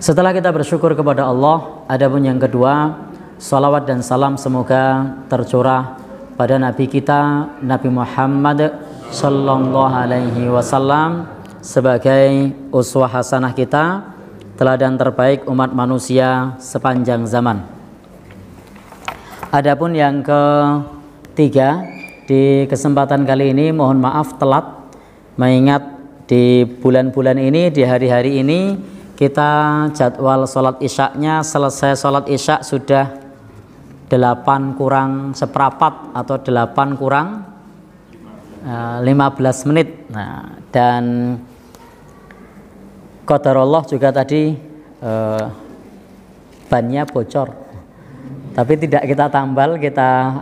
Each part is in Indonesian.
Setelah kita bersyukur kepada Allah, adapun yang kedua, salawat dan salam semoga tercurah pada Nabi kita, Nabi Muhammad sallallahu alaihi wasallam sebagai uswah hasanah kita, teladan terbaik umat manusia sepanjang zaman. Adapun yang ketiga, di kesempatan kali ini mohon maaf telat, mengingat di bulan-bulan ini, di hari-hari ini kita jadwal sholat isyaknya selesai sholat isyak sudah 8 kurang seperempat atau 8 kurang 15 menit. Nah, dan qadarullah juga tadi bannya bocor, tapi tidak kita tambal, kita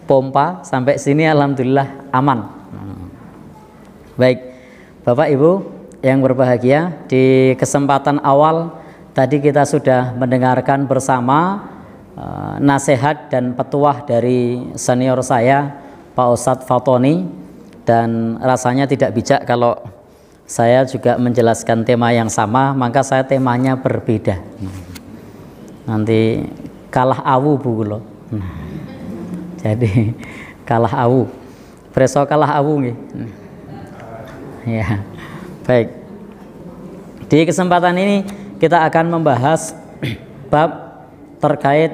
pompa sampai sini, alhamdulillah aman. Baik Bapak Ibu yang berbahagia, di kesempatan awal tadi kita sudah mendengarkan bersama nasihat dan petuah dari senior saya Pak Ustadz Fatoni, dan rasanya tidak bijak kalau saya juga menjelaskan tema yang sama, maka saya temanya berbeda. Nanti kalah awu Bu lo. Jadi kalah awu. Preso kalah awu nggih. Ya. Baik. Di kesempatan ini kita akan membahas bab terkait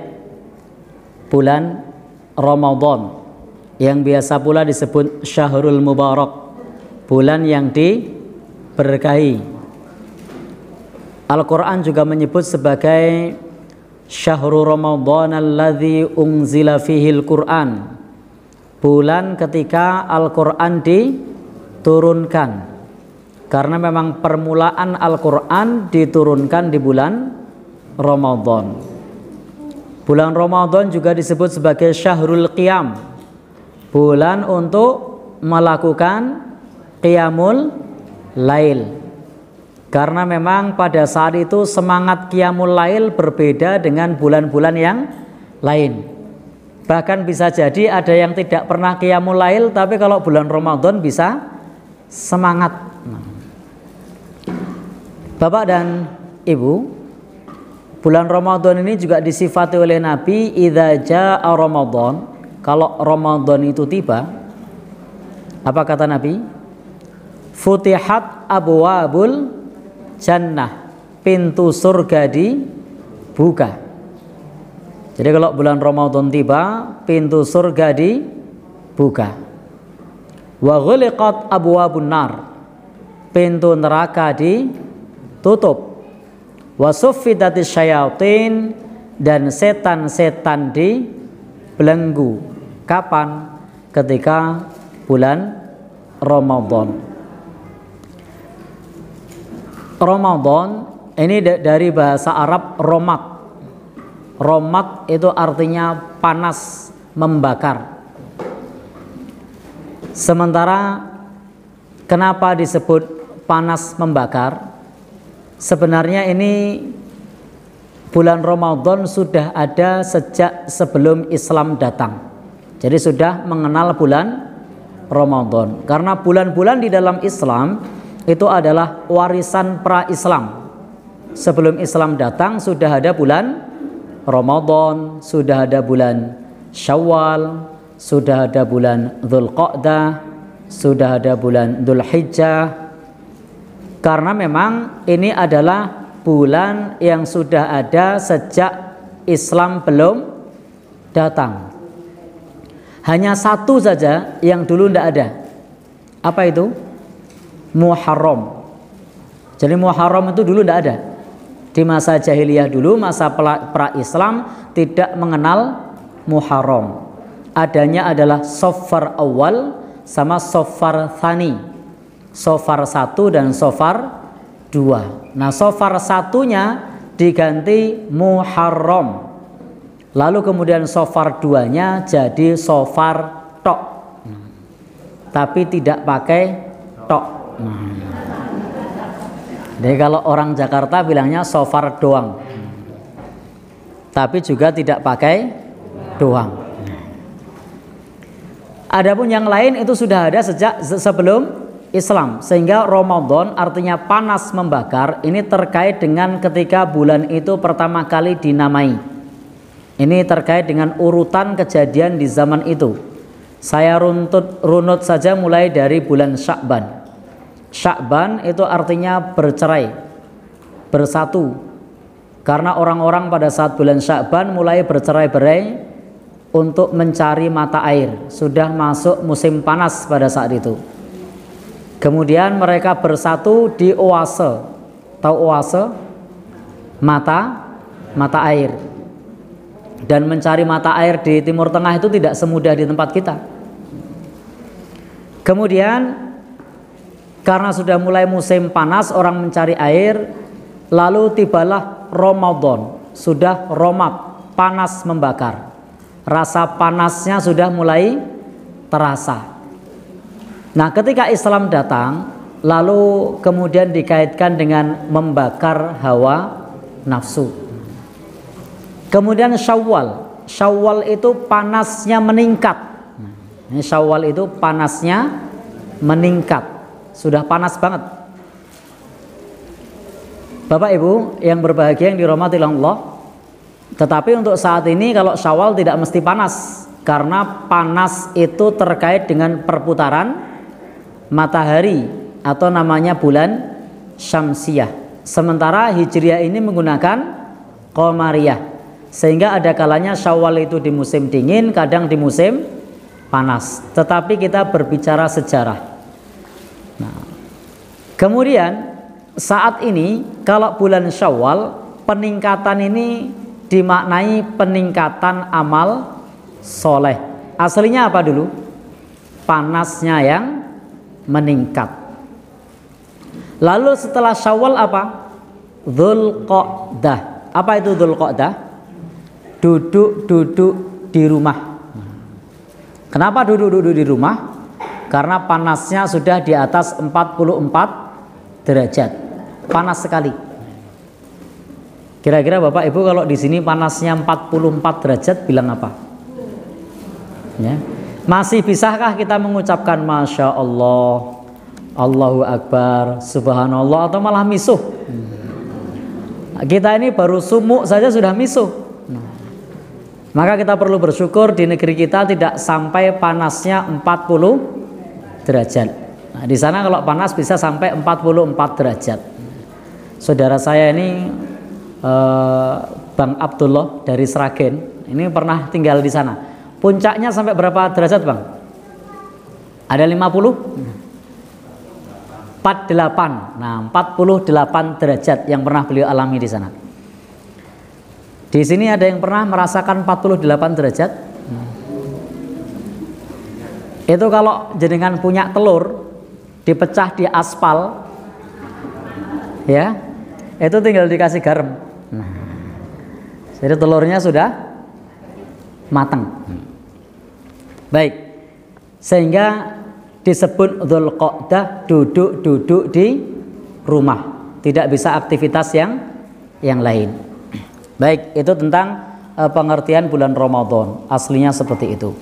bulan Ramadan yang biasa pula disebut Syahrul Mubarak, bulan yang diberkahi. Al-Quran juga menyebut sebagai Syahrul Ramadan alladzi unzila fihil Quran, bulan ketika Al-Quran diturunkan, karena memang permulaan Al-Quran diturunkan di bulan Ramadan. Bulan Ramadan juga disebut sebagai Syahrul Qiyam, bulan untuk melakukan Qiyamul Lail, karena memang pada saat itu semangat Qiyamul Lail berbeda dengan bulan-bulan yang lain. Bahkan bisa jadi ada yang tidak pernah Qiyamul Lail, tapi kalau bulan Ramadan bisa semangat. Bapak dan Ibu, bulan Ramadan ini juga disifati oleh Nabi, idza jaa Ramadan, kalau Ramadan itu tiba, apa kata Nabi? Futihat abwabul jannah, pintu surga dibuka. Jadi kalau bulan Ramadan tiba, pintu surga dibuka. Wa ghuliqat abwabun nar, pintu neraka ditutup. Wa suffidatis syayatin, dan setan-setan dibelenggu. Kapan? Ketika bulan Ramadan. Ramadan ini dari bahasa Arab romak. Romak itu artinya panas, membakar. Sementara kenapa disebut panas membakar? Sebenarnya ini bulan Ramadan sudah ada sejak sebelum Islam datang. Jadi sudah mengenal bulan Ramadan, karena bulan-bulan di dalam Islam itu adalah warisan pra-Islam. Sebelum Islam datang sudah ada bulan Ramadan, sudah ada bulan Syawal, sudah ada bulan Dzulqa'dah, sudah ada bulan Dzulhijjah. Karena memang ini adalah bulan yang sudah ada sejak Islam belum datang. Hanya satu saja yang dulu tidak ada. Apa itu? Muharram. Jadi Muharram itu dulu tidak ada. Di masa jahiliyah dulu, masa pra-Islam tidak mengenal Muharram. Adanya adalah Safar awal sama Safar tsani. Safar 1 dan Safar 2. Nah, Safar 1-nya diganti Muharram. Lalu kemudian Safar 2-nya jadi Safar tok. Tapi tidak pakai tok. Jadi kalau orang Jakarta bilangnya Safar doang, tapi juga tidak pakai doang. Adapun yang lain itu sudah ada sejak sebelum Islam, sehingga Ramadan artinya panas membakar ini terkait dengan ketika bulan itu pertama kali dinamai. Ini terkait dengan urutan kejadian di zaman itu. Saya runut saja mulai dari bulan Sya'ban. Sya'ban itu artinya bercerai, bersatu. Karena orang-orang pada saat bulan Sya'ban mulai bercerai-berai untuk mencari mata air. Sudah masuk musim panas pada saat itu. Kemudian mereka bersatu di oase. Tahu oase? Mata air. Dan mencari mata air di Timur Tengah itu tidak semudah di tempat kita. Kemudian karena sudah mulai musim panas, orang mencari air, lalu tibalah Ramadan. Sudah romak, panas membakar. Rasa panasnya sudah mulai terasa. Nah, ketika Islam datang, lalu kemudian dikaitkan dengan membakar hawa nafsu. Kemudian Syawal itu panasnya meningkat. Ini Syawal itu panasnya meningkat. Sudah panas banget. Bapak Ibu yang berbahagia yang dirahmati Allah. Tetapi untuk saat ini kalau Syawal tidak mesti panas, karena panas itu terkait dengan perputaran matahari atau namanya bulan Syamsiyah. Sementara Hijriyah ini menggunakan Qamariyah, sehingga ada kalanya Syawal itu di musim dingin, kadang di musim panas. Tetapi kita berbicara sejarah. Nah, kemudian saat ini kalau bulan Syawal, peningkatan ini dimaknai peningkatan amal soleh. Aslinya apa dulu? Panasnya yang meningkat. Lalu setelah Syawal apa? Dzulqa'dah. Apa itu Dzulqa'dah? Duduk-duduk di rumah. Kenapa duduk-duduk di rumah? Karena panasnya sudah di atas 44 derajat. Panas sekali. Kira-kira Bapak Ibu kalau di sini panasnya 44 derajat bilang apa? Ya. Masih bisakah kita mengucapkan Masya Allah, Allahu Akbar, Subhanallah, atau malah misuh? Kita ini baru sumuk saja sudah misuh. Maka kita perlu bersyukur di negeri kita tidak sampai panasnya 40 derajat. Nah, di sana kalau panas bisa sampai 44 derajat. Saudara saya ini Bang Abdullah dari Sragen, ini pernah tinggal di sana. Puncaknya sampai berapa derajat Bang? Ada 50? 48. Nah, 48 derajat yang pernah beliau alami di sana. Di sini ada yang pernah merasakan 48 derajat? Itu kalau jenengan punya telur dipecah di aspal, ya, itu tinggal dikasih garam. Jadi telurnya sudah matang. Baik, sehingga disebut Dzulqa'dah, duduk-duduk di rumah, tidak bisa aktivitas yang lain. Baik, itu tentang pengertian bulan Ramadan. Aslinya seperti itu.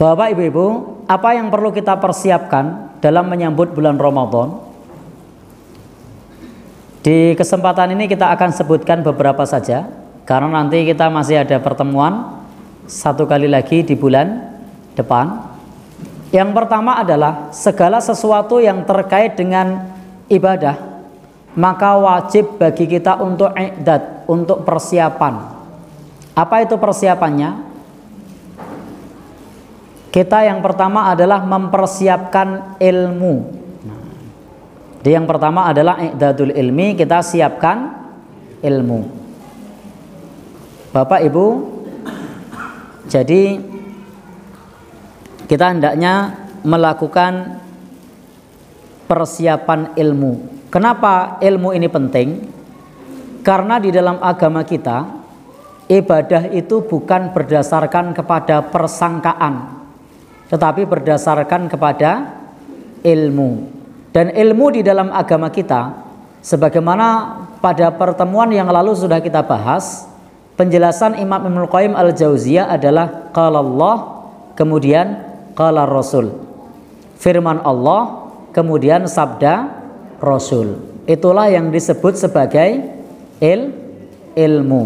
Bapak Ibu-ibu, apa yang perlu kita persiapkan dalam menyambut bulan Ramadan? Di kesempatan ini kita akan sebutkan beberapa saja, karena nanti kita masih ada pertemuan satu kali lagi di bulan depan. Yang pertama adalah segala sesuatu yang terkait dengan ibadah, maka wajib bagi kita untuk i'dad, untuk persiapan. Apa itu persiapannya? Kita yang pertama adalah mempersiapkan ilmu. Jadi yang pertama adalah i'dadul ilmi, kita siapkan ilmu. Bapak Ibu, jadi kita hendaknya melakukan persiapan ilmu. Kenapa ilmu ini penting? Karena di dalam agama kita, ibadah itu bukan berdasarkan kepada persangkaan, tetapi berdasarkan kepada ilmu. Dan ilmu di dalam agama kita, sebagaimana pada pertemuan yang lalu sudah kita bahas, penjelasan Imam Ibnul Qayyim Al-Jauziyah adalah qala Allah, kemudian qala Rasul. firman Allah, kemudian sabda Rasul. Itulah yang disebut sebagai ilmu.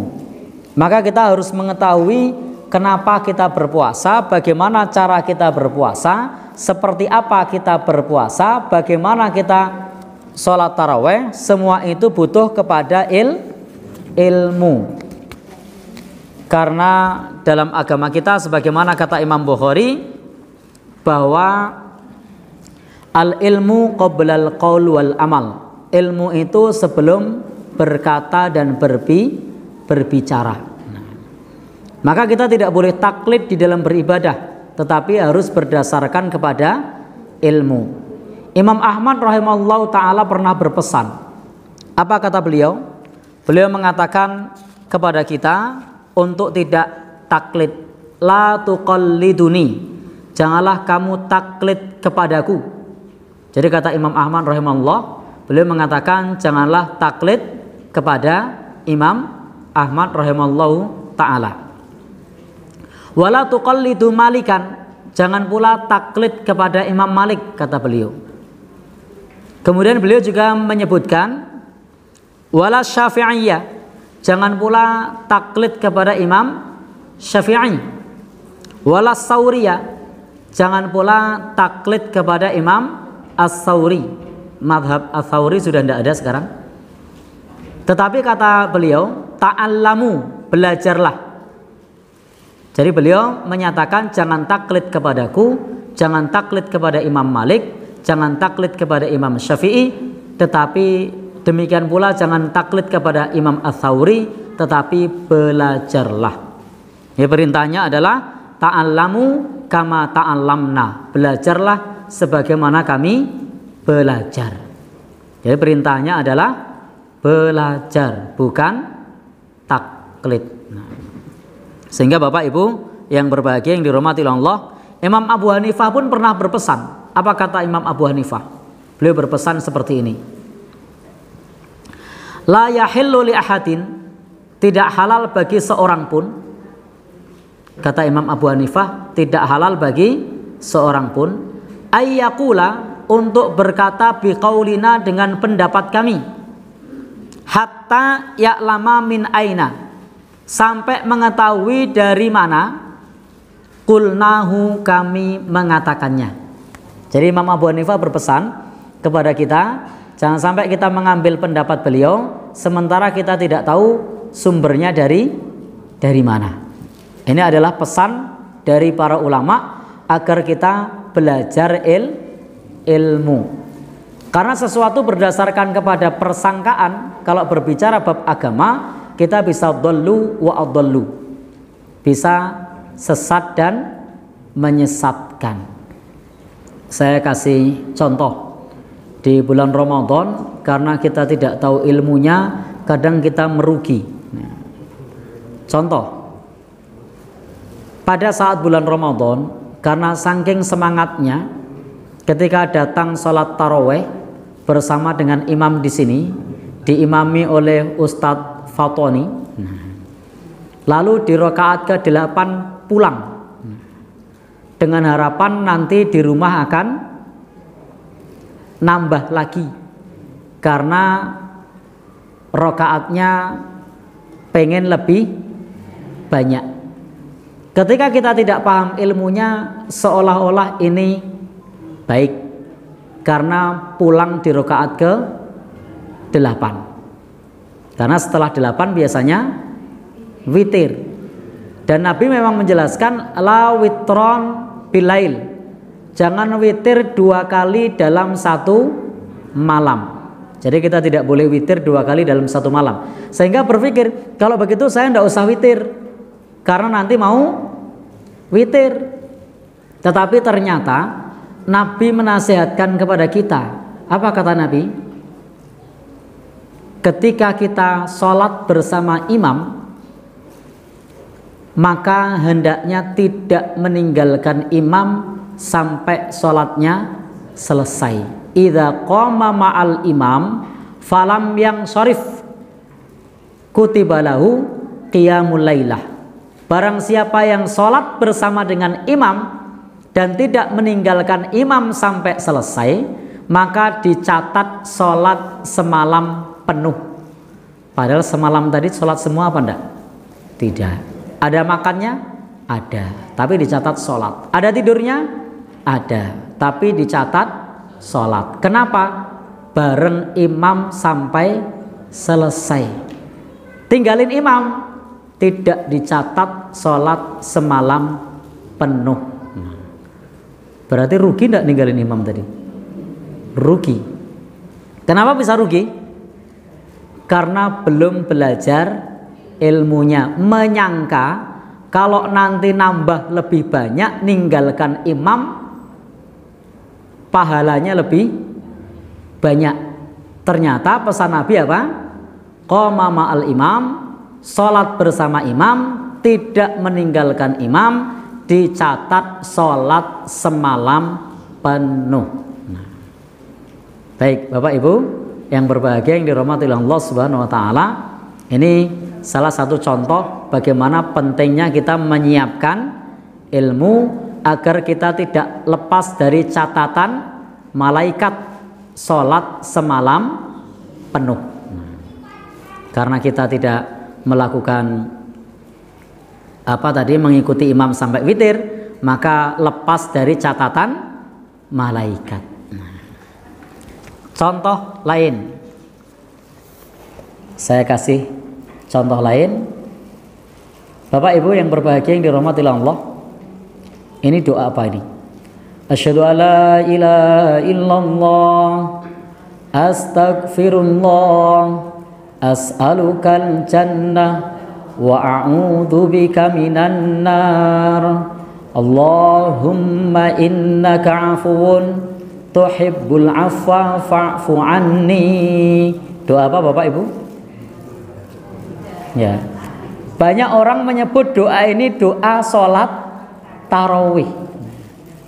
Maka kita harus mengetahui kenapa kita berpuasa, bagaimana cara kita berpuasa, seperti apa kita berpuasa, bagaimana kita sholat taraweh. Semua itu butuh kepada ilmu. Karena dalam agama kita, sebagaimana kata Imam Bukhari, bahwa al-ilmu qoblal qaul wal amal. Ilmu itu sebelum berkata dan berbicara. Maka kita tidak boleh taklid di dalam beribadah, tetapi harus berdasarkan kepada ilmu. Imam Ahmad rahimahullah ta'ala pernah berpesan. Apa kata beliau? Beliau mengatakan kepada kita untuk tidak taklid. La tuqalliduni, janganlah kamu taklid kepadaku. Jadi kata Imam Ahmad rahimahullah, beliau mengatakan janganlah taklid kepada Imam Ahmad rahimahullah ta'ala. Wala tuqallidu Malikan, jangan pula taklid kepada Imam Malik, kata beliau. Kemudian beliau juga menyebutkan wala Syafi'iyah, jangan pula taklid kepada Imam Syafi'i. Wala Sauriyah, jangan pula taklid kepada Imam As-Sauri. Madhab As-Sauri sudah tidak ada sekarang. Tetapi kata beliau, ta'allamu, belajarlah. Jadi beliau menyatakan jangan taklid kepadaku, jangan taklid kepada Imam Malik, jangan taklid kepada Imam Syafi'i, tetapi demikian pula jangan taklid kepada Imam As-Sauri, tetapi belajarlah. Ya, perintahnya adalah ta'allamu kama ta'allamna, belajarlah sebagaimana kami belajar. Jadi perintahnya adalah belajar, bukan taklid. Sehingga Bapak Ibu yang berbahagia yang dirahmati Allah, Imam Abu Hanifah pun pernah berpesan. Apa kata Imam Abu Hanifah? Beliau berpesan seperti ini. La yahillu li ahadin, tidak halal bagi seorang pun. Kata Imam Abu Hanifah, tidak halal bagi seorang pun ayyaqula, untuk berkata biqaulina, dengan pendapat kami, hatta ya'lama min aina, sampai mengetahui dari mana, qulnahu, kami mengatakannya. Jadi Imam Abu Hanifah berpesan kepada kita, jangan sampai kita mengambil pendapat beliau sementara kita tidak tahu sumbernya dari mana. Ini adalah pesan dari para ulama agar kita belajar ilmu. Karena sesuatu berdasarkan kepada persangkaan, kalau berbicara bab agama, kita bisa dhallu wa adhallu, bisa sesat dan menyesatkan. Saya kasih contoh. Di bulan Ramadan, karena kita tidak tahu ilmunya, kadang kita merugi. Contoh, pada saat bulan Ramadan, karena saking semangatnya, ketika datang sholat taraweh bersama dengan imam di sini, diimami oleh Ustadz Fatoni, lalu di rakaat ke-8 pulang, dengan harapan nanti di rumah akan nambah lagi karena rakaatnya pengen lebih banyak. Ketika kita tidak paham ilmunya, seolah-olah ini baik karena pulang di rakaat ke-8. Karena setelah 8 biasanya witir. Dan Nabi memang menjelaskan la witron bilail, jangan witir 2 kali dalam satu malam. Jadi kita tidak boleh witir 2 kali dalam satu malam. Sehingga berpikir, kalau begitu saya tidak usah witir, karena nanti mau witir. Tetapi ternyata Nabi menasihatkan kepada kita. Apa kata Nabi? Ketika kita sholat bersama imam, maka hendaknya tidak meninggalkan imam sampai sholatnya selesai. Idza qama ma'al imam falam yang syarif kutibalahu qiyamul lailah. Barang siapa yang sholat bersama dengan imam dan tidak meninggalkan imam sampai selesai, maka dicatat sholat semalam penuh. Padahal semalam tadi sholat semua apa enggak? Tidak. Ada makannya? Ada, tapi dicatat sholat. Ada tidurnya? Ada, tapi dicatat sholat. Kenapa? Bareng imam sampai selesai. Tinggalin imam, tidak dicatat sholat semalam penuh. Berarti rugi enggak ninggalin imam tadi? Rugi. Kenapa bisa rugi? Karena belum belajar ilmunya, menyangka kalau nanti nambah lebih banyak ninggalkan imam pahalanya lebih banyak. Ternyata pesan Nabi apa? Qoma ma'al imam, sholat bersama imam, tidak meninggalkan imam, dicatat sholat semalam penuh. Nah. Baik Bapak Ibu yang berbahagia yang dirahmati Allah Subhanahu wa taala, ini salah satu contoh bagaimana pentingnya kita menyiapkan ilmu agar kita tidak lepas dari catatan malaikat sholat semalam penuh. Karena kita tidak melakukan mengikuti imam sampai witir, maka lepas dari catatan malaikat. Contoh lain, saya kasih contoh lain. Bapak Ibu yang berbahagia yang dirahmati Allah, ini doa apa ini? Asyhadu alla ilaha illallah, astaghfirullah, as'alukal jannah wa a'udzu bika minan nar. Allahumma innaka 'afuwun tuhibbul 'afwa fa'fu anni. Doa apa Bapak Ibu? Ya. Banyak orang menyebut doa ini doa sholat tarawih.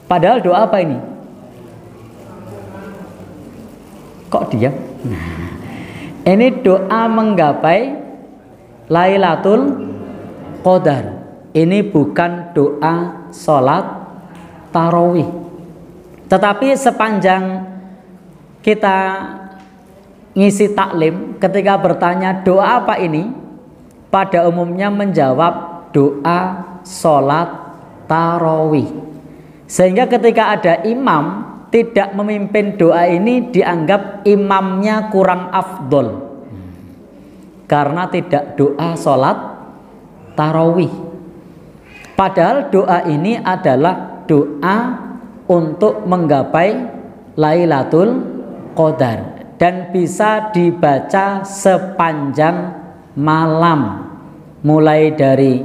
Padahal doa apa ini? Kok diam? Ini doa menggapai Lailatul Qadar. Ini bukan doa sholat tarawih. Tetapi sepanjang kita ngisi taklim, ketika bertanya doa apa ini, pada umumnya menjawab doa sholat tarawih. Sehingga ketika ada imam tidak memimpin doa ini, dianggap imamnya kurang afdol, karena tidak doa sholat tarawih. Padahal doa ini adalah doa untuk menggapai Lailatul Qadar dan bisa dibaca sepanjang malam, mulai dari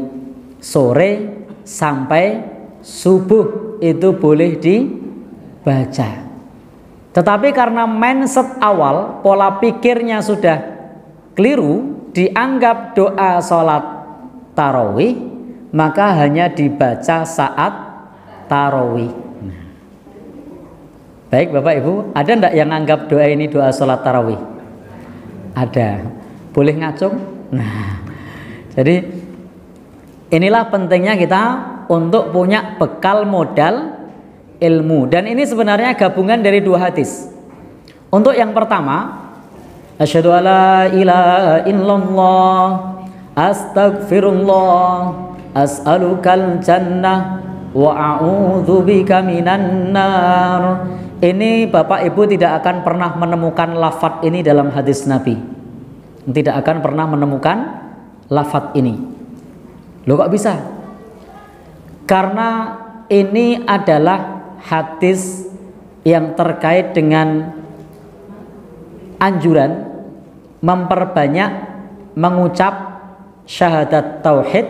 sore sampai subuh itu boleh dibaca. Tetapi karena mindset awal, pola pikirnya sudah keliru, dianggap doa sholat tarawih, maka hanya dibaca saat tarawih. Baik Bapak Ibu, ada enggak yang anggap doa ini doa sholat tarawih? Ada. Boleh ngacung? Nah, jadi inilah pentingnya kita untuk punya bekal modal ilmu. Dan ini sebenarnya gabungan dari dua hadis. Untuk yang pertama, asyhadu alla ilaha illallah, astaghfirullah, as'alukal jannah wa a'udzu bika minan nar. Ini Bapak Ibu tidak akan pernah menemukan lafaz ini dalam hadis Nabi. Tidak akan pernah menemukan lafaz ini. Loh kok bisa? Karena ini adalah hadis yang terkait dengan anjuran memperbanyak mengucap syahadat tauhid,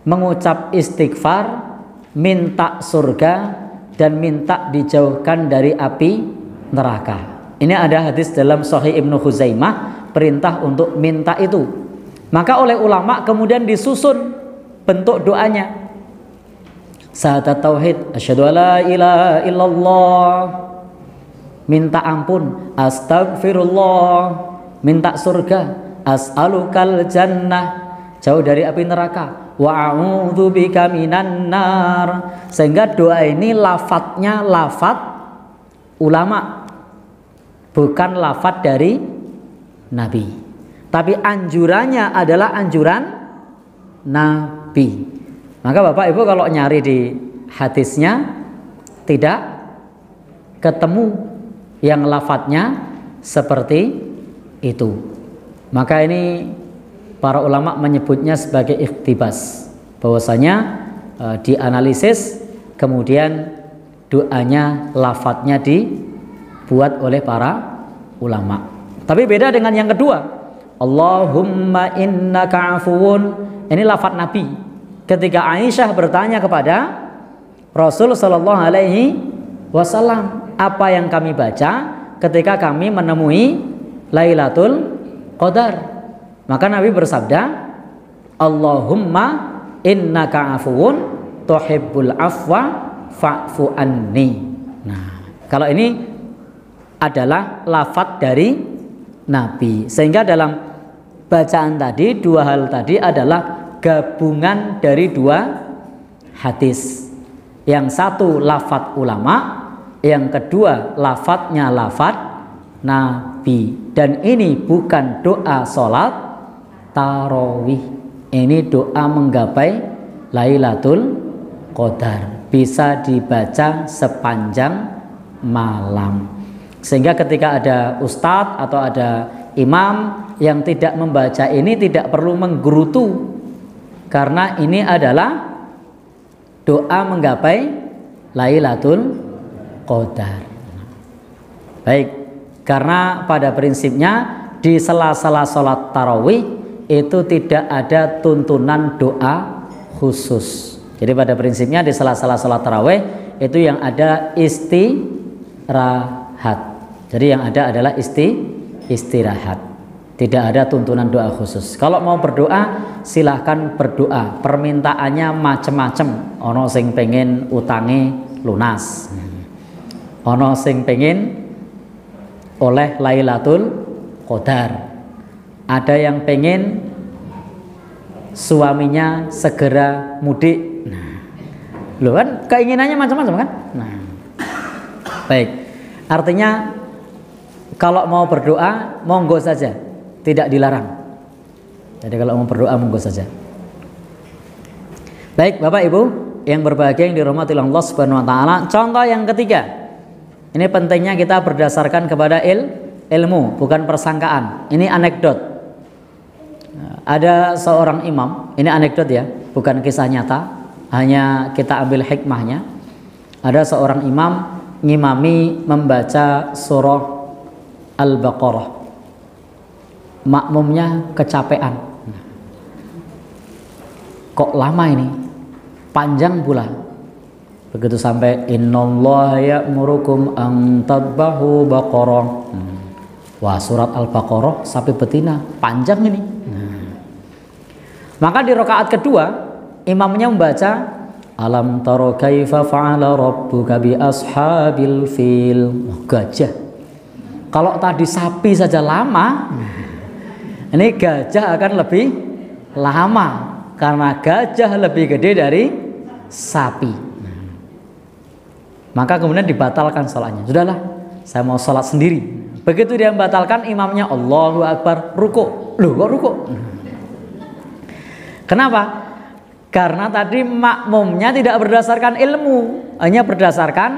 mengucap istighfar, minta surga dan minta dijauhkan dari api neraka. Ini ada hadis dalam Sahih Ibnu Khuzaimah, perintah untuk minta itu. Maka oleh ulama kemudian disusun bentuk doanya. Syahadat tauhid, asyhadu alla ilaha illallah, minta ampun, astagfirullah, minta surga, as'alukal jannah, jauh dari api neraka, wa a'udzubika minan nar. Sehingga doa ini lafadznya lafadz ulama, bukan lafadz dari Nabi. Tapi anjurannya adalah anjuran Nabi. Maka Bapak Ibu kalau nyari di hadisnya tidak ketemu yang lafadznya seperti itu. Maka ini para ulama menyebutnya sebagai iktibas, bahwasanya dianalisis kemudian doanya lafadznya dibuat oleh para ulama. Tapi beda dengan yang kedua, Allahumma innaka afuwun. Ini lafadz Nabi. Ketika Aisyah bertanya kepada Rasul sallallahu alaihi wasallam, apa yang kami baca ketika kami menemui Lailatul Qadar? Maka Nabi bersabda, Allahumma innaka afuwun tuhibbul afwa fa'fu anni. Nah, kalau ini adalah lafadz dari Nabi. Sehingga dalam bacaan tadi, dua hal tadi adalah gabungan dari dua hadis. Yang satu lafadz ulama, yang kedua lafadznya lafadz Nabi. Dan ini bukan doa sholat tarawih, ini doa menggapai Lailatul Qadar, bisa dibaca sepanjang malam. Sehingga ketika ada ustadz atau ada imam yang tidak membaca ini tidak perlu menggerutu, karena ini adalah doa menggapai Lailatul Qadar. Baik, karena pada prinsipnya di sela-sela sholat tarawih itu tidak ada tuntunan doa khusus. Jadi pada prinsipnya di sela-sela sholat tarawih itu yang ada istirahat. Jadi yang ada adalah istirahat. Tidak ada tuntunan doa khusus. Kalau mau berdoa silahkan berdoa. Permintaannya macem-macem. Ono sing pengen utangi lunas, ono sing pengen oleh Lailatul Qadar, ada yang pengen suaminya segera mudik. Nah, loh kan keinginannya macam-macam kan. Nah, baik, artinya kalau mau berdoa monggo saja, tidak dilarang. Jadi kalau mau berdoa monggo saja. Baik Bapak Ibu yang berbahagia yang dirahmati Allah Subhanahu wa taala, contoh yang ketiga. Ini pentingnya kita berdasarkan kepada ilmu, bukan persangkaan. Ini anekdot. Ada seorang imam, ini anekdot ya, bukan kisah nyata, hanya kita ambil hikmahnya. Ada seorang imam ngimami membaca surah Al-Baqarah. Makmumnya kecapean. Kok lama ini? Panjang pula. Begitu sampai innallaha ya'murukum an tadbahu baqarah. Wah, surat Al-Baqarah sapi betina, panjang ini. Maka di rakaat kedua imamnya membaca alam tara kaifa fa'ala rabbuka bi ashabil fil. Gajah. Kalau tadi sapi saja lama, ini gajah akan lebih lama karena gajah lebih gede dari sapi. Maka kemudian dibatalkan sholatnya. Sudahlah, saya mau sholat sendiri. Begitu dia membatalkan, imamnya Allahu Akbar, ruku. Loh kok ruku? Kenapa? Karena tadi makmumnya tidak berdasarkan ilmu, hanya berdasarkan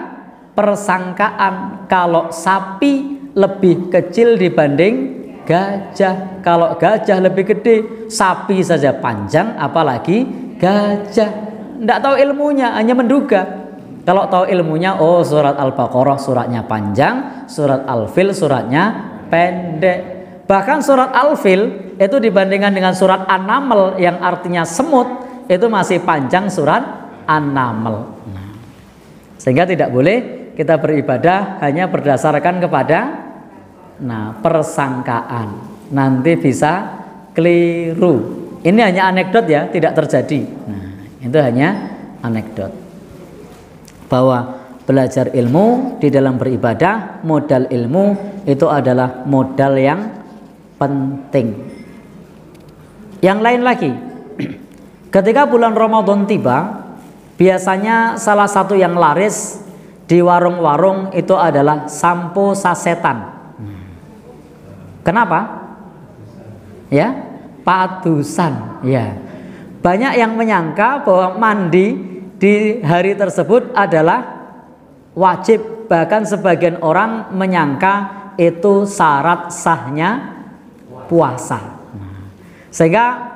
persangkaan. Kalau sapi lebih kecil dibanding gajah, kalau gajah lebih gede, sapi saja panjang, apalagi gajah. Tidak tahu ilmunya, hanya menduga. Kalau tahu ilmunya, oh surat Al-Baqarah suratnya panjang, surat Al-Fil suratnya pendek. Bahkan surat Al-Fil itu dibandingkan dengan surat An-Naml yang artinya semut, itu masih panjang surat An-Naml. Sehingga tidak boleh kita beribadah hanya berdasarkan kepada persangkaan. Nanti bisa keliru. Ini hanya anekdot ya, tidak terjadi. Itu hanya anekdot. Bahwa belajar ilmu di dalam beribadah, modal ilmu itu adalah modal yang penting. Yang lain lagi, Ketika bulan Ramadan tiba, biasanya salah satu yang laris di warung-warung itu adalah sampo sasetan. Kenapa? Ya, padusan. Ya, banyak yang menyangka bahwa mandi di hari tersebut adalah wajib. Bahkan sebagian orang menyangka itu syarat sahnya puasa. Sehingga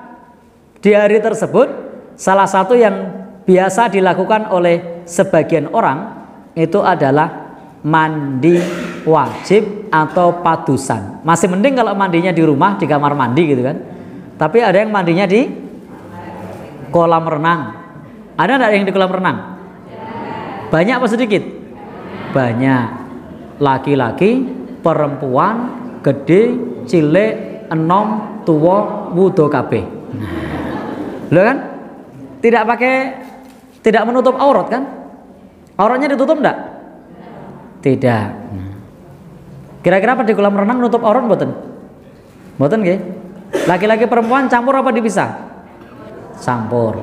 di hari tersebut salah satu yang biasa dilakukan oleh sebagian orang itu adalah mandi wajib atau padusan. Masih mending kalau mandinya di rumah, di kamar mandi gitu kan. Tapi ada yang mandinya di kolam renang. Ada enggak yang di kolam renang? Banyak apa sedikit? Banyak. Laki-laki, perempuan, gede, cilik, enom, tua, wudo kabeh. Loh kan? Tidak menutup aurat kan? Auratnya ditutup enggak? Tidak. Kira-kira apa di kolam renang nutup aurat mboten? Mboten nggih? Laki-laki perempuan campur apa dipisah? Campur.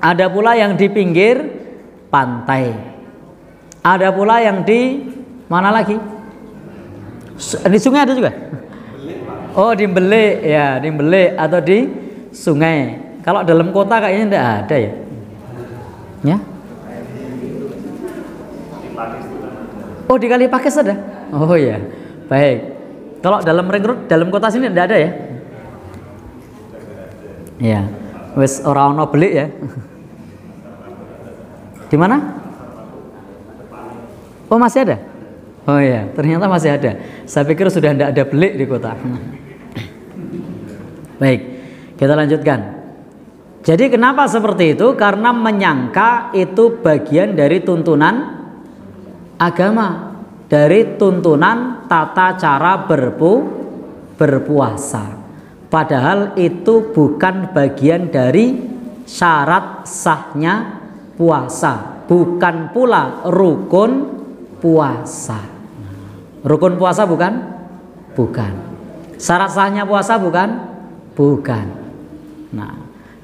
Ada pula yang di pinggir pantai. Ada pula yang di mana lagi? Di sungai ada juga? Oh, di Mbele ya, di Mbele atau di sungai. Kalau dalam kota kayaknya tidak ada ya. Ya? Oh, di Kali Pakis ada? Oh ya, baik. Kalau dalam ring road, dalam kota sini tidak ada ya? Ya, wes orang ono beli ya. Di mana? Oh, masih ada? Oh ya, ternyata masih ada. Saya pikir sudah tidak ada beli di kota. Baik, kita lanjutkan. Jadi kenapa seperti itu? Karena menyangka itu bagian dari tuntunan agama, dari tuntunan tata cara berpuasa. Padahal itu bukan bagian dari syarat sahnya puasa, bukan pula rukun puasa. Rukun puasa bukan? Bukan. Syarat sahnya puasa bukan? Bukan. Nah,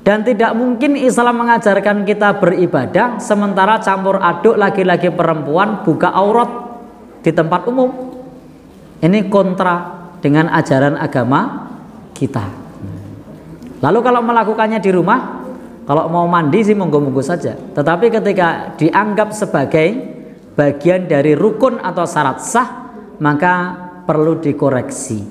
dan tidak mungkin Islam mengajarkan kita beribadah sementara campur aduk laki-laki perempuan buka aurat di tempat umum. Ini kontra dengan ajaran agama kita. Lalu kalau melakukannya di rumah, kalau mau mandi sih monggo-monggo saja. Tetapi ketika dianggap sebagai bagian dari rukun atau syarat sah, maka perlu dikoreksi.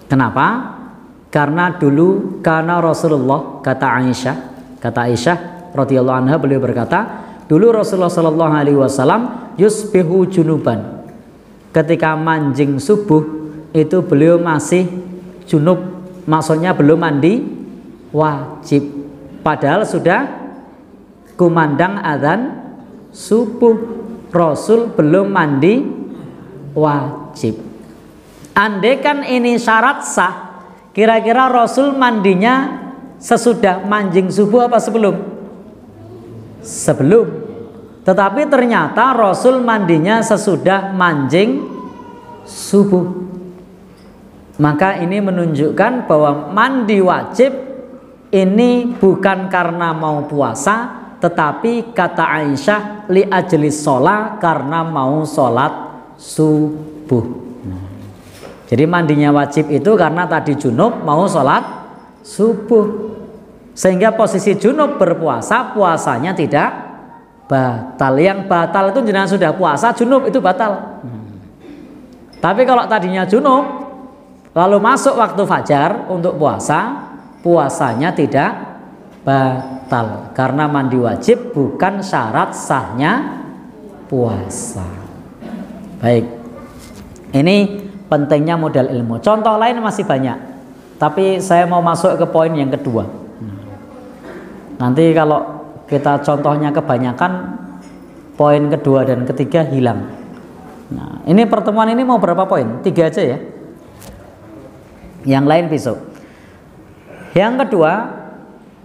Kenapa? Karena dulu karena Rasulullah, kata Aisyah radhiyallahu anha, beliau berkata, dulu Rasulullah sallallahu alaihi wasallam yusbihu junuban. Ketika manjing subuh itu beliau masih junub, maksudnya belum mandi wajib. Padahal sudah kumandang azan subuh, Rasul belum mandi wajib. Andaikan ini syarat sah, kira-kira Rasul mandinya sesudah manjing subuh apa sebelum? Sebelum. Tetapi ternyata Rasul mandinya sesudah manjing subuh. Maka ini menunjukkan bahwa mandi wajib ini bukan karena mau puasa, tetapi kata Aisyah li ajli sholat, karena mau sholat subuh. Jadi mandinya wajib itu karena tadi junub mau sholat subuh, sehingga posisi junub berpuasa, puasanya tidak batal. Yang batal itu jenengan sudah puasa junub itu batal. Tapi kalau tadinya junub lalu masuk waktu fajar untuk puasa, puasanya tidak batal karena mandi wajib bukan syarat sahnya puasa. Baik, ini pentingnya modal ilmu. Contoh lain masih banyak, tapi saya mau masuk ke poin yang kedua. Nanti kalau kita contohnya kebanyakan, poin kedua dan ketiga hilang. Nah, ini pertemuan ini mau berapa poin? 3 aja ya. Yang lain besok. Yang kedua,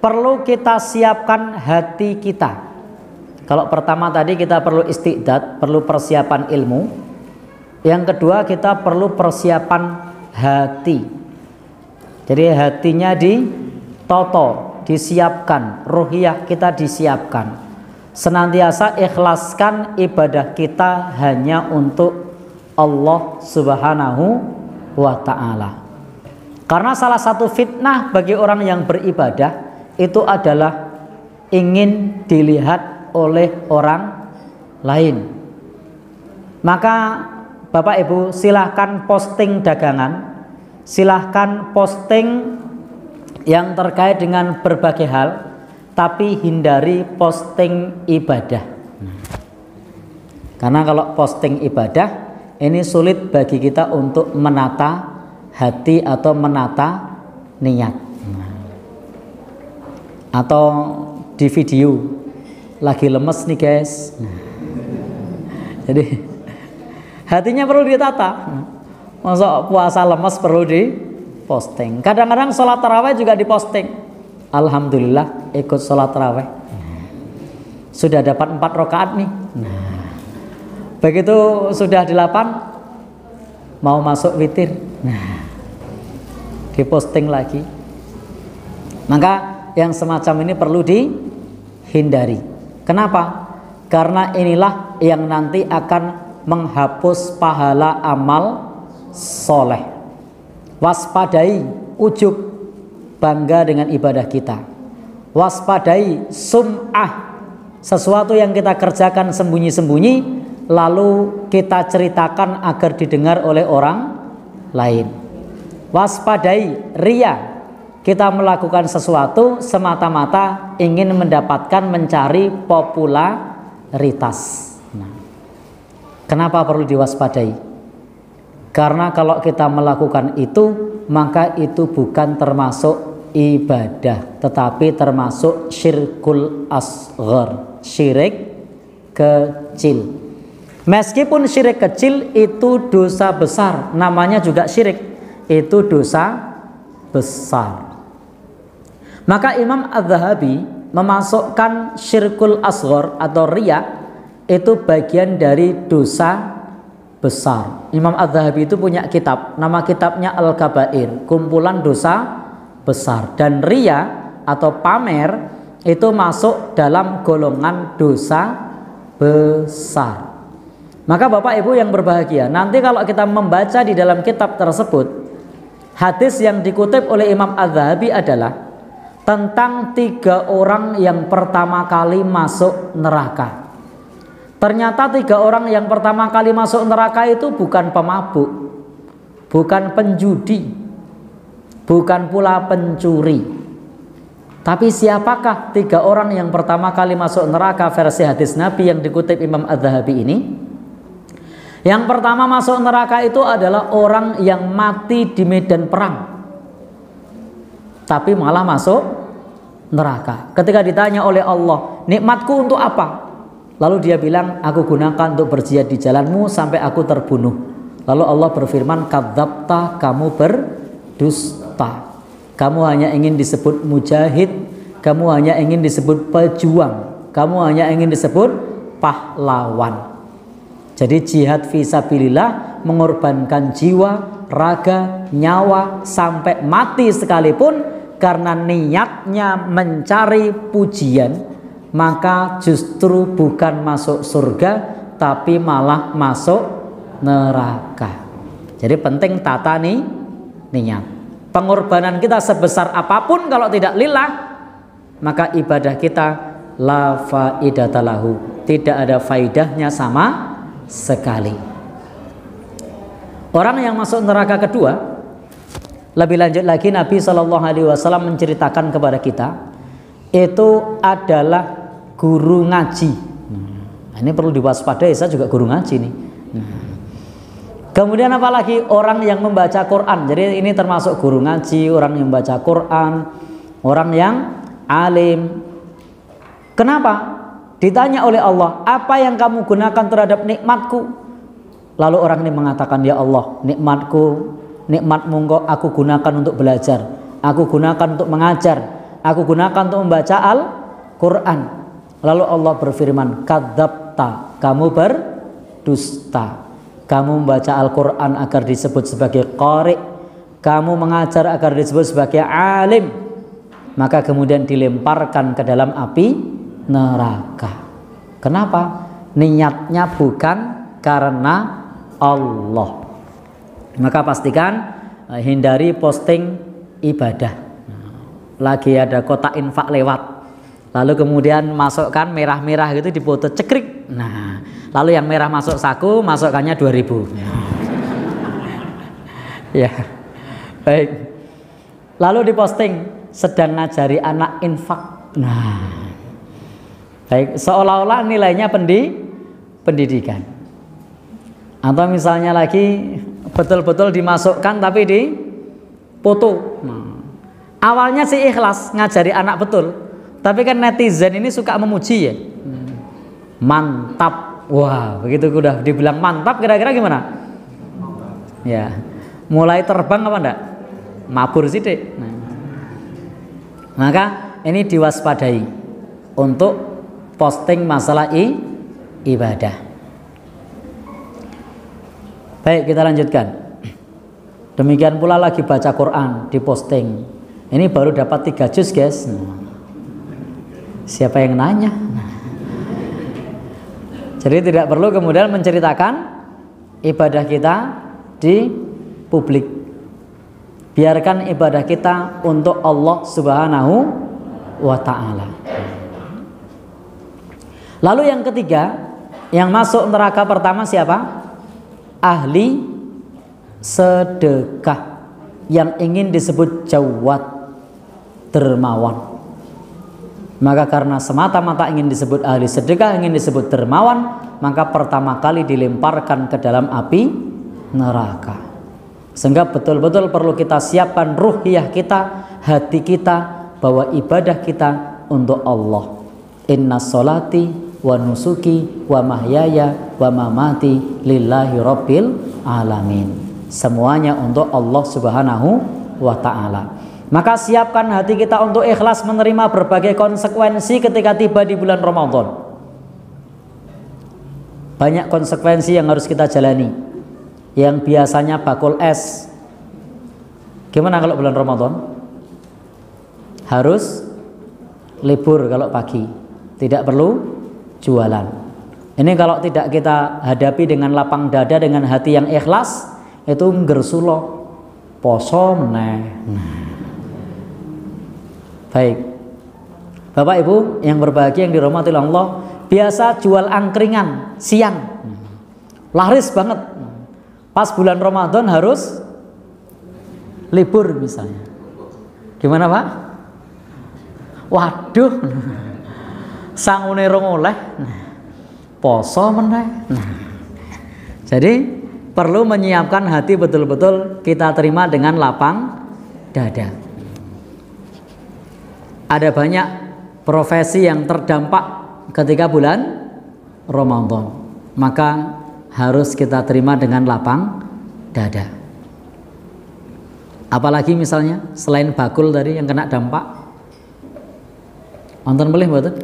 perlu kita siapkan hati kita. Kalau pertama tadi kita perlu istiqdad, perlu persiapan ilmu. Yang kedua kita perlu persiapan hati. Jadi hatinya toto, disiapkan, ruhiyah kita disiapkan. Senantiasa ikhlaskan ibadah kita hanya untuk Allah Subhanahu wa ta'ala. Karena salah satu fitnah bagi orang yang beribadah itu adalah ingin dilihat oleh orang lain. Maka Bapak Ibu silahkan posting dagangan, silahkan posting yang terkait dengan berbagai hal, tapi hindari posting ibadah. Karena kalau posting ibadah ini sulit bagi kita untuk menata hati atau menata niat. Atau di video lagi lemes nih guys. Jadi hatinya perlu ditata. Masa puasa lemes perlu diposting. Kadang-kadang sholat tarawih juga diposting. Alhamdulillah ikut sholat tarawih. Sudah dapat 4 rakaat nih. Begitu sudah 8 mau masuk witir. Diposting lagi. Maka yang semacam ini perlu dihindari. Kenapa? Karena inilah yang nanti akan menghapus pahala amal soleh. Waspadai ujub, bangga dengan ibadah kita. Waspadai sum'ah, sesuatu yang kita kerjakan sembunyi-sembunyi lalu kita ceritakan agar didengar oleh orang lain. Waspadai riya, kita melakukan sesuatu semata-mata ingin mendapatkan, mencari popularitas. Kenapa perlu diwaspadai? Karena kalau kita melakukan itu, maka itu bukan termasuk ibadah, tetapi termasuk syirkul asghar, syirik kecil. Meskipun syirik kecil itu dosa besar, namanya juga syirik, itu dosa besar. Maka Imam Az-Zahabi memasukkan syirkul asghar atau riya itu bagian dari dosa besar. Imam Az-Zahabi itu punya kitab, nama kitabnya Al-Kabair, kumpulan dosa besar. Dan riya atau pamer itu masuk dalam golongan dosa besar. Maka Bapak Ibu yang berbahagia, nanti kalau kita membaca di dalam kitab tersebut, hadis yang dikutip oleh Imam Az-Zahabi adalah tentang 3 orang yang pertama kali masuk neraka. Ternyata 3 orang yang pertama kali masuk neraka itu bukan pemabuk, bukan penjudi, bukan pula pencuri. Tapi siapakah 3 orang yang pertama kali masuk neraka versi hadis Nabi yang dikutip Imam Az-Zahabi ini? Yang pertama masuk neraka itu adalah orang yang mati di medan perang, tapi malah masuk neraka. Ketika ditanya oleh Allah, nikmatku untuk apa? Lalu dia bilang, aku gunakan untuk berjihad di jalanmu sampai aku terbunuh. Lalu Allah berfirman, kadzabta, kamu berdusta. Kamu hanya ingin disebut mujahid, kamu hanya ingin disebut pejuang, kamu hanya ingin disebut pahlawan. Jadi jihad fisabilillah, mengorbankan jiwa, raga, nyawa sampai mati sekalipun karena niatnya mencari pujian, maka justru bukan masuk surga tapi malah masuk neraka. Jadi penting tata niat. Pengorbanan kita sebesar apapun kalau tidak lillah, maka ibadah kita la faidatalahu, tidak ada faidahnya sama sekali. Orang yang masuk neraka kedua, lebih lanjut lagi Nabi SAW menceritakan kepada kita, itu adalah guru ngaji. Ini perlu diwaspadai, saya juga guru ngaji nih. Kemudian apalagi orang yang membaca Quran. Jadi ini termasuk guru ngaji, orang yang membaca Quran, orang yang alim. Kenapa? Ditanya oleh Allah, apa yang kamu gunakan terhadap nikmatku? Lalu orang ini mengatakan, ya Allah, nikmatmu kok aku gunakan untuk belajar, aku gunakan untuk mengajar, aku gunakan untuk membaca Al-Quran. Lalu Allah berfirman, kadzabta, kamu berdusta. Kamu membaca Al-Quran agar disebut sebagai qari, kamu mengajar agar disebut sebagai alim, maka kemudian dilemparkan ke dalam api neraka. Kenapa? Niatnya bukan karena Allah. Maka pastikan hindari posting ibadah. Lagi ada kotak infak lewat, lalu kemudian masukkan merah-merah gitu, dipoto cekrik. Nah, lalu yang merah masuk saku, masukkannya 2000. Ya, baik. Lalu diposting sedang ngajari anak infak. Nah, baik, seolah-olah nilainya pendidikan. Atau misalnya lagi betul-betul dimasukkan tapi di foto. Awalnya sih ikhlas ngajari anak betul, tapi kan netizen ini suka memuji ya. Mantap. Wah, begitu udah dibilang mantap, kira-kira gimana? Ya, mulai terbang apa enggak? Mabur sidik. Nah, maka ini diwaspadai untuk posting masalah ibadah. Baik, kita lanjutkan. Demikian pula lagi baca Quran diposting. Ini baru dapat 3 juz guys. Siapa yang nanya? Jadi tidak perlu kemudian menceritakan ibadah kita di publik. Biarkan ibadah kita untuk Allah Subhanahu wa ta'ala. Lalu yang ketiga, yang masuk neraka pertama siapa? Ahli sedekah, yang ingin disebut jawad, dermawan. Maka karena semata-mata ingin disebut ahli sedekah, ingin disebut dermawan, maka pertama kali dilemparkan ke dalam api neraka. Sehingga betul-betul perlu kita siapkan ruhiyah kita, hati kita, bahwa ibadah kita untuk Allah. Inna sholati wa nusuki wa mahyaya wa mamati lillahi rabbil alamin. Semuanya untuk Allah Subhanahu wa ta'ala. Maka siapkan hati kita untuk ikhlas menerima berbagai konsekuensi ketika tiba di bulan Ramadan. Banyak konsekuensi yang harus kita jalani, yang biasanya bakul es. Gimana kalau bulan Ramadan? Harus libur kalau pagi, tidak perlu jualan. Ini kalau tidak kita hadapi dengan lapang dada, dengan hati yang ikhlas, itu ngersulo poso meneh. Baik, Bapak Ibu yang berbahagia, yang dirahmati Allah, biasa jual angkringan siang, laris banget. Pas bulan Ramadan harus libur misalnya. Gimana Pak? Waduh, sangune rong oleh, poso meneh. Jadi perlu menyiapkan hati betul-betul kita terima dengan lapang dada. Ada banyak profesi yang terdampak ketika bulan Ramadan, maka harus kita terima dengan lapang dada. Apalagi misalnya selain bakul tadi yang kena dampak, nonton boleh betul.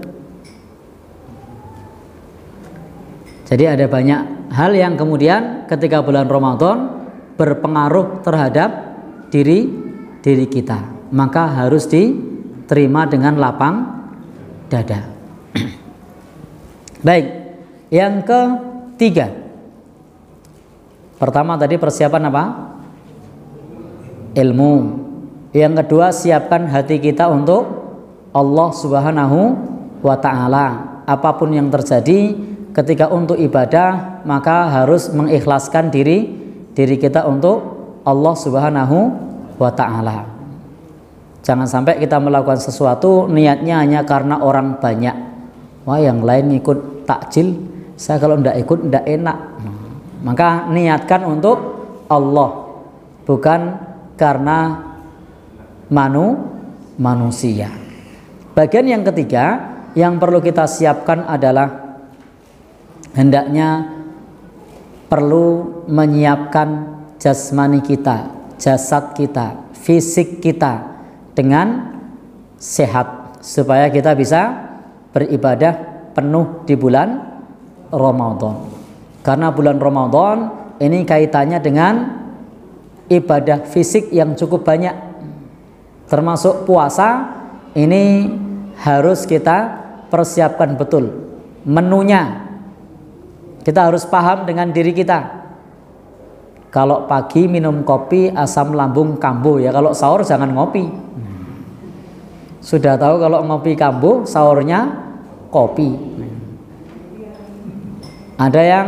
Jadi ada banyak hal yang kemudian ketika bulan Ramadan berpengaruh terhadap diri kita, maka harus diterima dengan lapang dada. Baik, yang ketiga, pertama tadi persiapan apa? Ilmu. Yang kedua, siapkan hati kita untuk Allah Subhanahu wa ta'ala. Apapun yang terjadi ketika untuk ibadah, maka harus mengikhlaskan diri kita untuk Allah Subhanahu wa ta'ala. Jangan sampai kita melakukan sesuatu niatnya hanya karena orang banyak. Wah, yang lain ikut takjil, saya kalau tidak ikut tidak enak. Maka niatkan untuk Allah, bukan karena manusia. Bagian yang ketiga yang perlu kita siapkan adalah hendaknya perlu menyiapkan jasmani kita, jasad kita, fisik kita dengan sehat, supaya kita bisa beribadah penuh di bulan Ramadan. Karena bulan Ramadan ini kaitannya dengan ibadah fisik yang cukup banyak, termasuk puasa ini harus kita persiapkan betul menunya. Kita harus paham dengan diri kita. Kalau pagi minum kopi asam lambung kambuh, ya kalau sahur jangan ngopi. Sudah tahu kalau ngopi kambuh, sahurnya kopi. Ada yang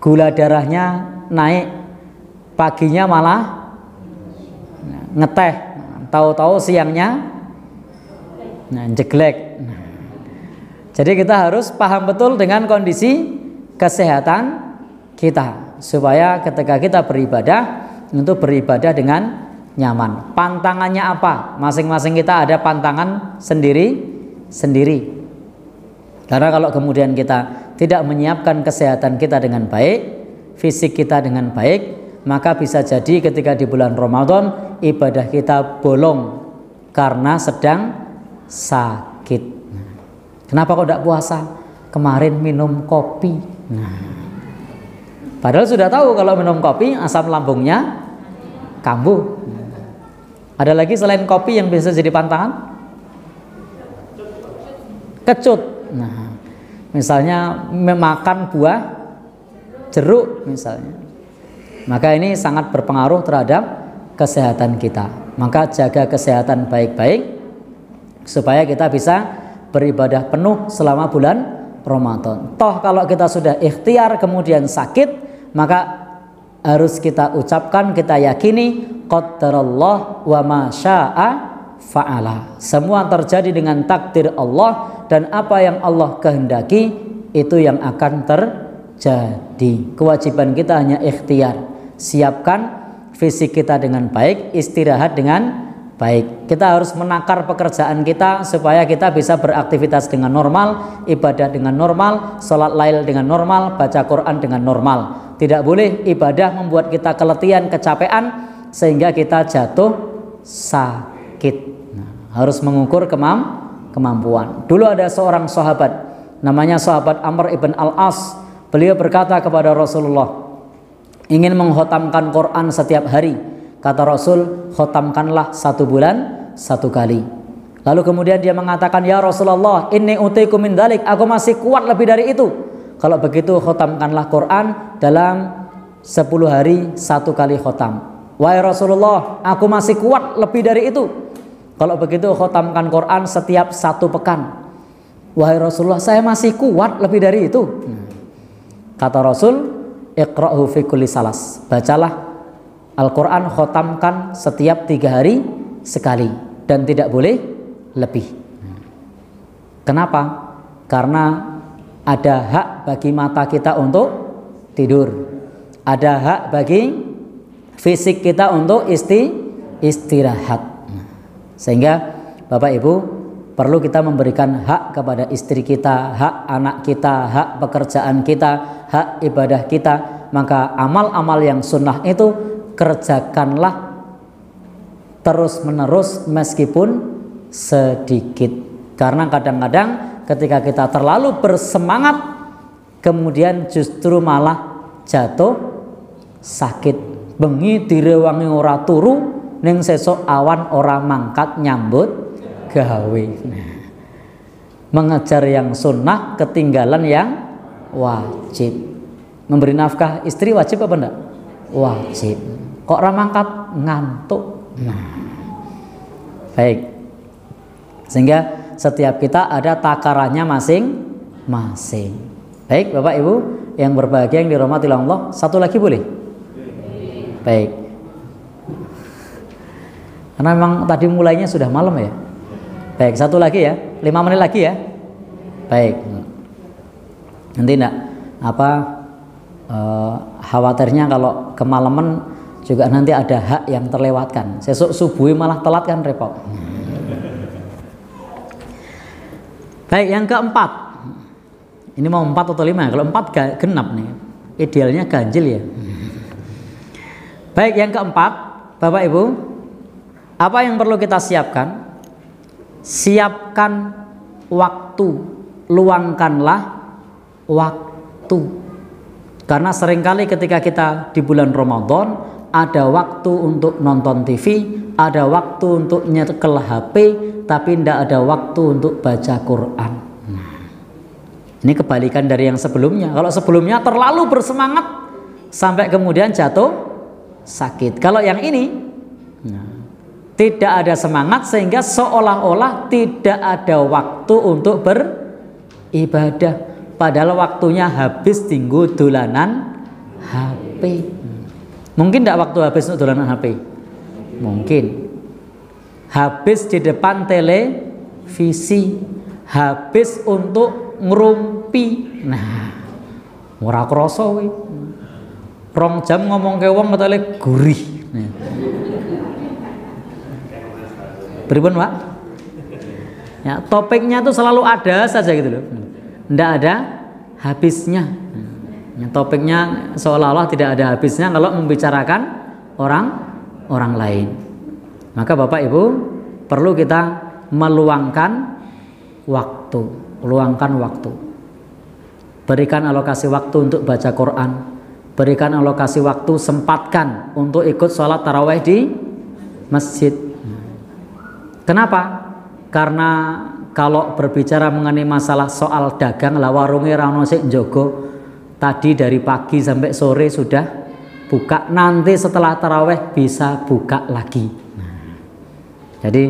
gula darahnya naik, paginya malah ngeteh, tahu-tahu siangnya jeglek. Jadi kita harus paham betul dengan kondisi kesehatan kita, supaya ketika kita beribadah untuk beribadah dengan nyaman. Pantangannya apa? Masing-masing kita ada pantangan sendiri-sendiri. Karena kalau kemudian kita tidak menyiapkan kesehatan kita dengan baik, fisik kita dengan baik, maka bisa jadi ketika di bulan Ramadan ibadah kita bolong karena sedang sakit. Kenapa kok tidak puasa? Kemarin minum kopi. Padahal sudah tahu kalau minum kopi asam lambungnya kambuh. Ada lagi selain kopi yang bisa jadi pantangan? Kecut. Nah, misalnya memakan buah jeruk misalnya. Maka ini sangat berpengaruh terhadap kesehatan kita. Maka jaga kesehatan baik-baik supaya kita bisa beribadah penuh selama bulan Ramadan. Toh kalau kita sudah ikhtiar kemudian sakit, maka harus kita ucapkan, kita yakini qadarallah wa ma syaa fa'ala. Semua terjadi dengan takdir Allah, dan apa yang Allah kehendaki itu yang akan terjadi. Kewajiban kita hanya ikhtiar. Siapkan fisik kita dengan baik, istirahat dengan baik. Kita harus menakar pekerjaan kita supaya kita bisa beraktivitas dengan normal, ibadah dengan normal, sholat lail dengan normal, baca Quran dengan normal. Tidak boleh ibadah membuat kita keletihan, kecapean sehingga kita jatuh sakit. Harus mengukur kemampuan. Dulu ada seorang sahabat namanya sahabat Amr ibn al-As. Beliau berkata kepada Rasulullah, ingin mengkhatamkan Quran setiap hari. Kata Rasul, khotamkanlah 1 bulan 1 kali. Lalu kemudian dia mengatakan, ya Rasulullah, inni utiku min dalik, aku masih kuat lebih dari itu. Kalau begitu khotamkanlah Quran dalam 10 hari 1 kali khotam. Wahai Rasulullah, aku masih kuat lebih dari itu. Kalau begitu khotamkan Quran setiap 1 pekan. Wahai Rasulullah, saya masih kuat lebih dari itu. Kata Rasul, iqra'hu fi kulli salas, bacalah Al-Quran, khotamkan setiap 3 hari sekali, dan tidak boleh lebih. Kenapa? Karena ada hak bagi mata kita untuk tidur, ada hak bagi fisik kita untuk istirahat. Sehingga Bapak Ibu perlu kita memberikan hak kepada istri kita, hak anak kita, hak pekerjaan kita, hak ibadah kita. Maka amal-amal yang sunnah itu kerjakanlah terus menerus meskipun sedikit. Karena kadang-kadang ketika kita terlalu bersemangat, kemudian justru malah jatuh sakit. Bengi direwangi ora turu, ning sesuk awan ora mangkat nyambut gawe. Mengejar yang sunnah, ketinggalan yang wajib. Memberi nafkah istri wajib apa enggak? Wajib. Kok ramangkat ngantuk. Baik. Sehingga setiap kita ada takarannya masing-masing. Baik Bapak Ibu yang berbahagia yang dirahmati Allah, satu lagi boleh? Baik. Karena memang tadi mulainya sudah malam ya. Baik, satu lagi ya, 5 menit lagi ya. Baik. Nanti enggak khawatirnya kalau kemalaman juga nanti ada hak yang terlewatkan. Sesuk subuh malah telat kan repot. Baik, yang keempat. Ini mau 4 atau 5? Kalau 4 genap nih. Idealnya ganjil ya. Baik, yang keempat, Bapak Ibu, apa yang perlu kita siapkan? Siapkan waktu, luangkanlah waktu. Karena seringkali ketika kita di bulan Ramadan ada waktu untuk nonton TV, ada waktu untuk nyekel HP, tapi tidak ada waktu untuk baca Quran. Ini kebalikan dari yang sebelumnya. Kalau sebelumnya terlalu bersemangat sampai kemudian jatuh sakit. Kalau yang ini tidak ada semangat sehingga seolah-olah tidak ada waktu untuk beribadah. Padahal waktunya habis tinggu dolanan HP. Mungkin tidak waktu habis untuk dolanan HP? Mungkin. Habis di depan televisi, habis untuk ngerumpi. Nah, ora krasa kuwi. 2 jam ngomong ke wong metale gurih. Nah. Pripun, Pak? Ya, topiknya itu selalu ada saja gitu loh. Tidak ada habisnya. Ya, topiknya seolah-olah tidak ada habisnya kalau membicarakan orang lain. Maka Bapak Ibu perlu kita meluangkan waktu, luangkan waktu. Berikan alokasi waktu untuk baca Quran, berikan alokasi waktu, sempatkan untuk ikut sholat tarawih di masjid. Kenapa? Karena kalau berbicara mengenai masalah soal dagang, lah warungnya ra ono sik njogo. Tadi dari pagi sampai sore sudah buka, nanti setelah tarawih bisa buka lagi. Jadi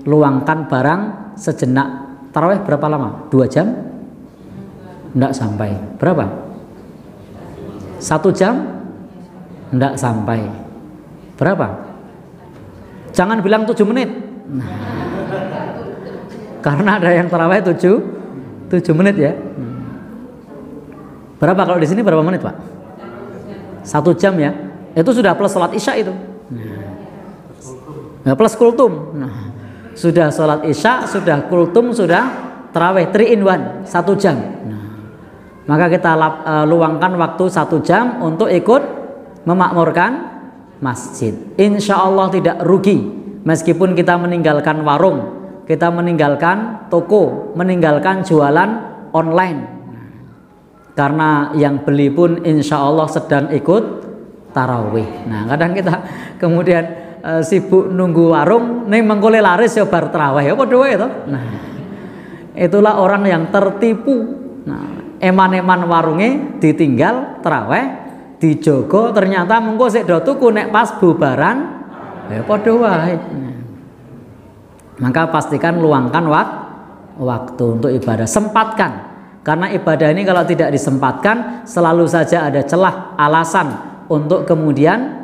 luangkan barang sejenak. Tarawih berapa lama? 2 jam? Enggak sampai. Berapa? 1 jam? Enggak sampai. Berapa? Jangan bilang 7 menit. Karena ada yang tarawih 7 menit ya. Berapa kalau di sini berapa menit, Pak? 1 jam ya. Itu sudah plus sholat isya itu. Nah, plus kultum. Nah, sudah sholat isya, sudah kultum, sudah tarawih 3 in 1, 1 jam. Nah, maka kita luangkan waktu 1 jam untuk ikut memakmurkan masjid. Insya Allah tidak rugi meskipun kita meninggalkan warung, kita meninggalkan toko, meninggalkan jualan online. Karena yang beli pun insya Allah sedang ikut tarawih. Nah, kadang kita kemudian sibuk nunggu warung, ning mengkole laris ya bar tarawih ya padha wae to. Nah, itulah orang yang tertipu. Nah, eman-eman warunge ditinggal tarawih, dijogo, ternyata mengko sik do tuku nek pas bubaran ya padha wae. Maka pastikan luangkan waktu untuk ibadah, sempatkan. Karena ibadah ini kalau tidak disempatkan selalu saja ada celah, alasan untuk kemudian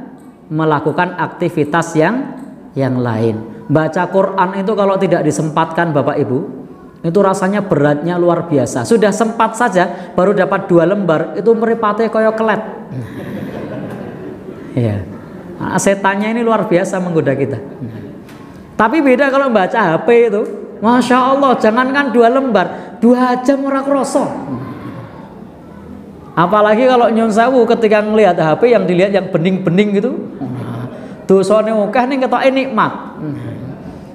melakukan aktivitas yang lain. Baca Quran itu kalau tidak disempatkan Bapak Ibu, itu rasanya beratnya luar biasa. Sudah sempat saja baru dapat 2 lembar itu meripate koyo kelet. Ya. Nah, setannya ini luar biasa menggoda kita. Tapi beda kalau baca HP itu, Masya Allah, jangankan 2 lembar, 2 jam ora kroso. Apalagi kalau nyun sewu ketika ngelihat HP yang dilihat yang bening-bening gitu, dosane akeh ning ketoke nikmat.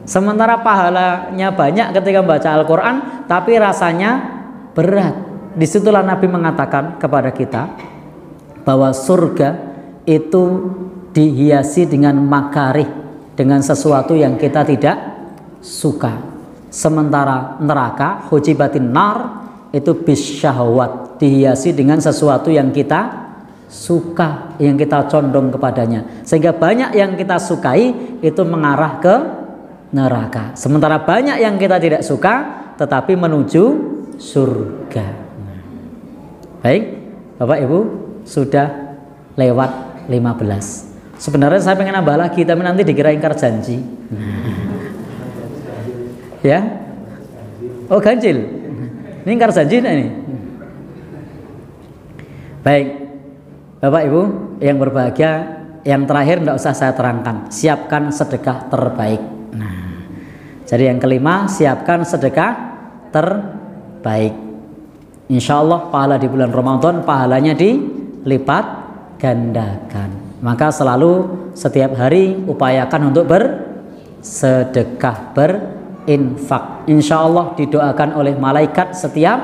Sementara pahalanya banyak ketika baca Al-Qur'an, tapi rasanya berat. Disitulah Nabi mengatakan kepada kita bahwa surga itu dihiasi dengan makarih, dengan sesuatu yang kita tidak suka. Sementara neraka hujibatin nar itu bisyahwat, dihiasi dengan sesuatu yang kita suka, yang kita condong kepadanya. Sehingga banyak yang kita sukai itu mengarah ke neraka. Sementara banyak yang kita tidak suka tetapi menuju surga. Baik, Bapak Ibu, sudah lewat 15. Sebenarnya saya pengen nambah lagi tapi nanti dikira ingkar janji. Ya, oh ganjil, ini ingkar janji ini. Baik, Bapak Ibu yang berbahagia, yang terakhir tidak usah saya terangkan, siapkan sedekah terbaik. Nah, jadi yang kelima, siapkan sedekah terbaik. Insya Allah pahala di bulan Ramadan pahalanya dilipat gandakan. Maka selalu setiap hari upayakan untuk bersedekah, infak. Insya Allah didoakan oleh malaikat setiap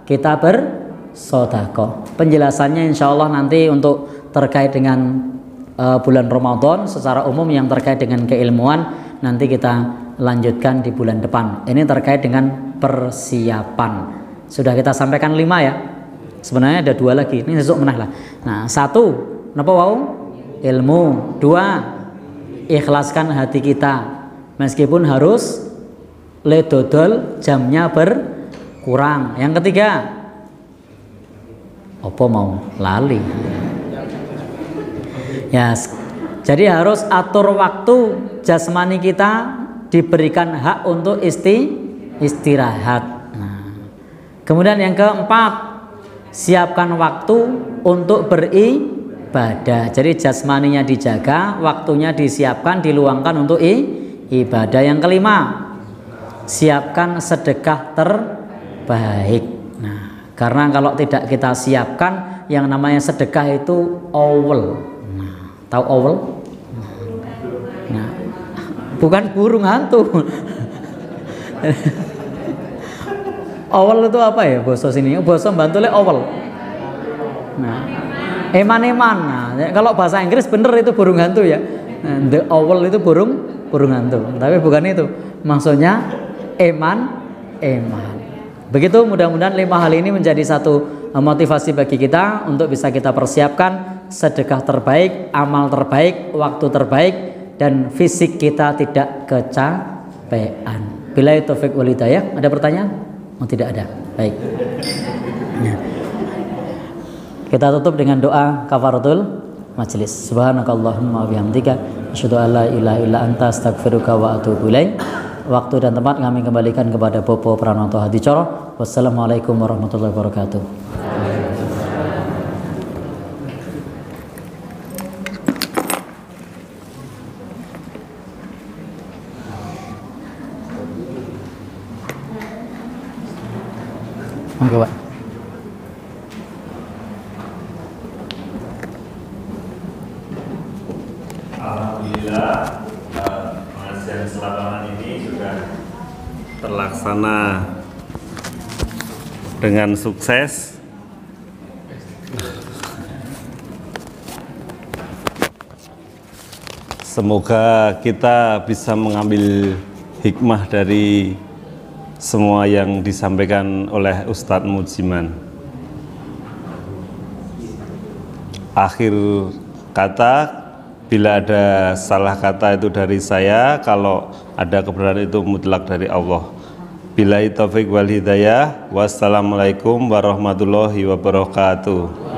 kita bersedekah. Penjelasannya insya Allah nanti untuk terkait dengan bulan Ramadan secara umum yang terkait dengan keilmuan nanti kita lanjutkan di bulan depan. Ini terkait dengan persiapan. Sudah kita sampaikan 5 ya. Sebenarnya ada 2 lagi. Ini sesuk menah lah. Nah, 1 napa wau? Ilmu. 2 ikhlaskan hati kita. Meskipun harus le dodol jamnya berkurang. Yang ketiga apa mau lali? Ya, jadi harus atur waktu jasmani kita diberikan hak untuk istirahat. Nah, kemudian yang keempat, siapkan waktu untuk beribadah. Jadi jasmaninya dijaga, waktunya disiapkan, diluangkan untuk ibadah. Yang kelima, siapkan sedekah terbaik. Nah, karena kalau tidak kita siapkan, yang namanya sedekah itu awal. Tahu owl? Nah, bukan burung hantu. Owl itu apa ya bahasa sini? Bahasa Bantule owl. Nah, eman-eman. Nah, kalau bahasa Inggris bener itu burung hantu ya. Nah, the owl itu burung hantu. Tapi bukan itu. Maksudnya eman. Begitu, mudah-mudahan 5 hal ini menjadi satu motivasi bagi kita untuk bisa kita persiapkan sedekah terbaik, amal terbaik, waktu terbaik, dan fisik kita tidak kecapean. Billahi taufik wal hidayah. Ada pertanyaan? Oh, tidak ada. Baik. Nah, kita tutup dengan doa kafaratul majelis. Subhanakallahumma wa bihamdika asyhadu an la ilaha illa anta astaghfiruka wa atubu ilaik. Waktu dan tempat kami kembalikan kepada Bopo Pranoto Hadicoro. Wassalamualaikum warahmatullahi wabarakatuh. Monggo, Pak. Alhamdulillah, pengajian selapangan ini sudah terlaksana dengan sukses. Semoga kita bisa mengambil hikmah dari semua yang disampaikan oleh Ustadz Mujiman. Akhir kata, bila ada salah kata itu dari saya, kalau ada kebenaran itu mutlak dari Allah. Billahi taufik wal hidayah. Wassalamualaikum warahmatullahi wabarakatuh.